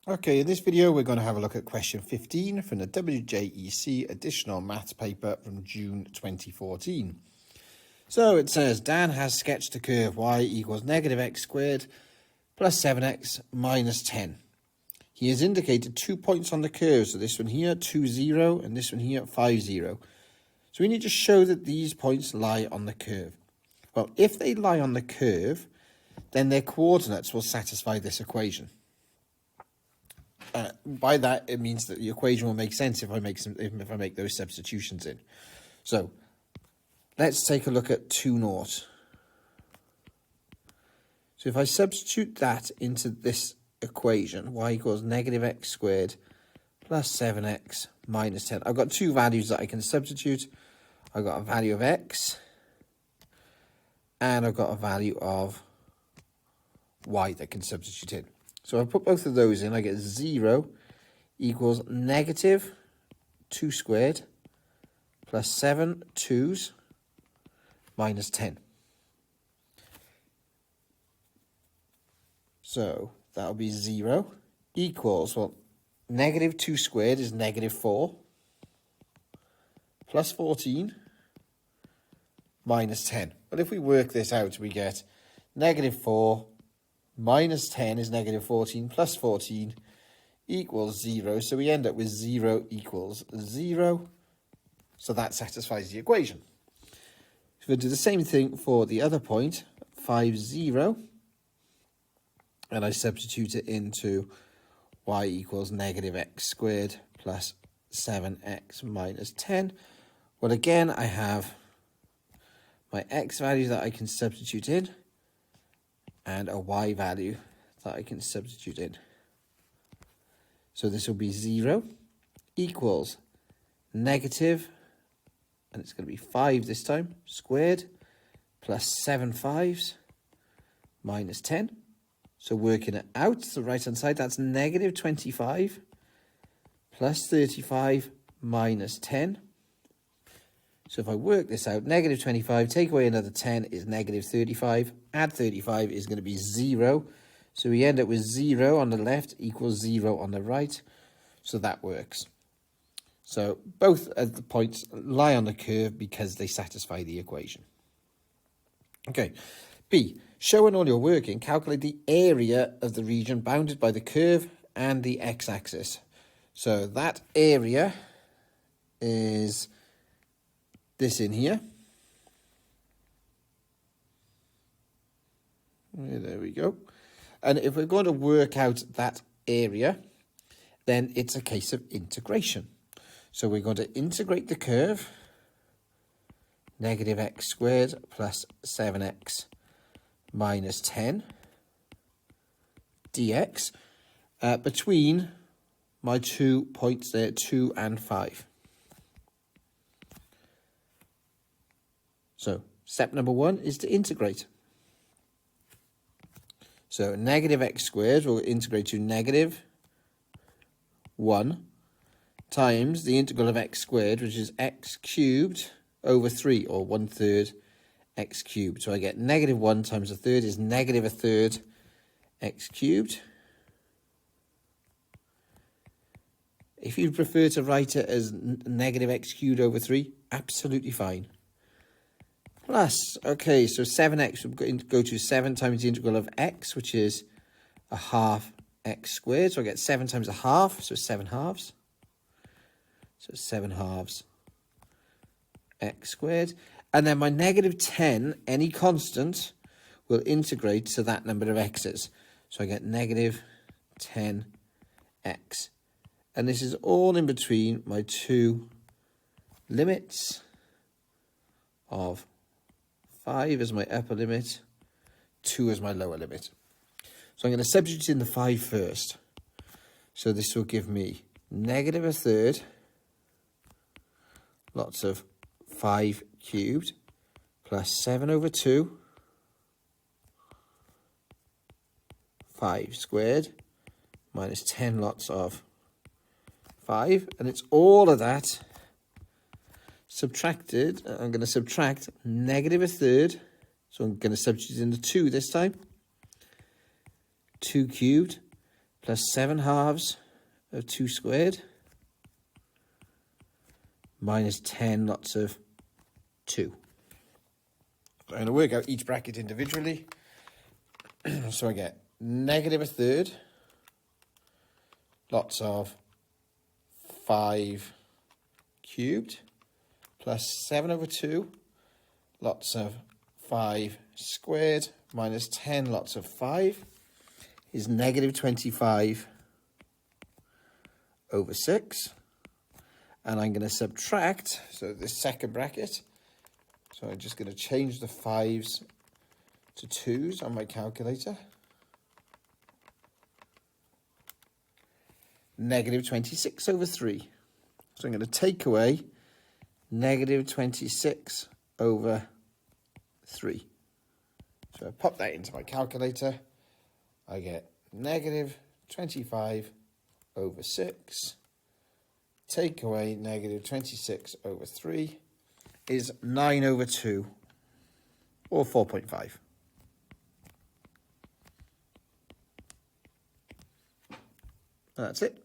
Okay, in this video we're going to have a look at question 15 from the WJEC additional maths paper from June 2014. So it says Dan has sketched a curve y equals negative x squared plus 7x minus 10. He has indicated 2 points on the curve, so this one here 2, 0, and this one here 5, 0. So we need to show that these points lie on the curve. Well, if they lie on the curve, then their coordinates will satisfy this equation. By that, it means that the equation will make sense if I make those substitutions in. So let's take a look at 2 naught. So if I substitute that into this equation, y equals negative x squared plus 7x minus 10. I've got 2 values that I can substitute. I've got a value of x and I've got a value of y that can substitute in. So I put both of those in, I get 0 equals negative 2 squared plus 7 2's minus 10. So that'll be 0 equals, well, negative 2 squared is negative 4 plus 14 minus 10. But if we work this out, we get negative 4 minus 10 is negative 14 plus 14 equals 0. So we end up with 0 equals 0. So that satisfies the equation. If we do the same thing for the other point, 5, 0, and I substitute it into y equals negative x squared plus 7x minus 10. Well, again, I have my x value that I can substitute in and a y value that I can substitute in. So this will be 0 equals negative, and it's going to be 5 this time, squared, plus 7 5's minus 10. So working it out, the right-hand side, that's negative 25 plus 35 minus 10. So if I work this out, negative 25, take away another 10 is negative 35. Add 35 is going to be 0. So we end up with 0 on the left equals 0 on the right. So that works. So both of the points lie on the curve because they satisfy the equation. Okay, B. Show in all your working, calculate the area of the region bounded by the curve and the x-axis. So that area is this in here. There we go. And if we're going to work out that area, then it's a case of integration. So we're going to integrate the curve, negative x squared plus 7x minus 10 dx between my 2 points there, 2 and 5. So step number 1 is to integrate. So negative x squared will integrate to negative 1 times the integral of x squared, which is x cubed over 3, or 1/3 x cubed. So I get negative 1 times a third is negative 1/3 x cubed. If you prefer to write it as negative x cubed over 3, absolutely fine. Plus, okay, so 7x would go to 7 times the integral of x, which is a half x squared. So I get 7 times a half, so 7 halves. So 7 halves x squared. And then my negative 10, any constant, will integrate to that number of x's. So I get negative 10x. And this is all in between my 2 limits of 5 as my upper limit, 2 as my lower limit. So I'm going to substitute in the 5 first. So this will give me negative 1/3, lots of 5 cubed, plus 7 over 2, 5 squared, minus 10 lots of 5. And it's all of that subtracted. I'm going to subtract negative 1/3. So I'm going to substitute in the 2 this time. 2 cubed plus 7 halves of 2 squared minus 10 lots of 2. I'm going to work out each bracket individually. So I get negative a third lots of 5 cubed plus 7 over 2 lots of 5 squared minus 10 lots of 5 is negative 25 over 6. And I'm going to subtract, so this second bracket, so I'm just going to change the 5s to 2s on my calculator. Negative 26 over 3. So I'm going to take away negative 26 over 3. So I pop that into my calculator. I get negative 25 over 6. Take away negative 26 over 3 is 9 over 2, or 4.5. That's it.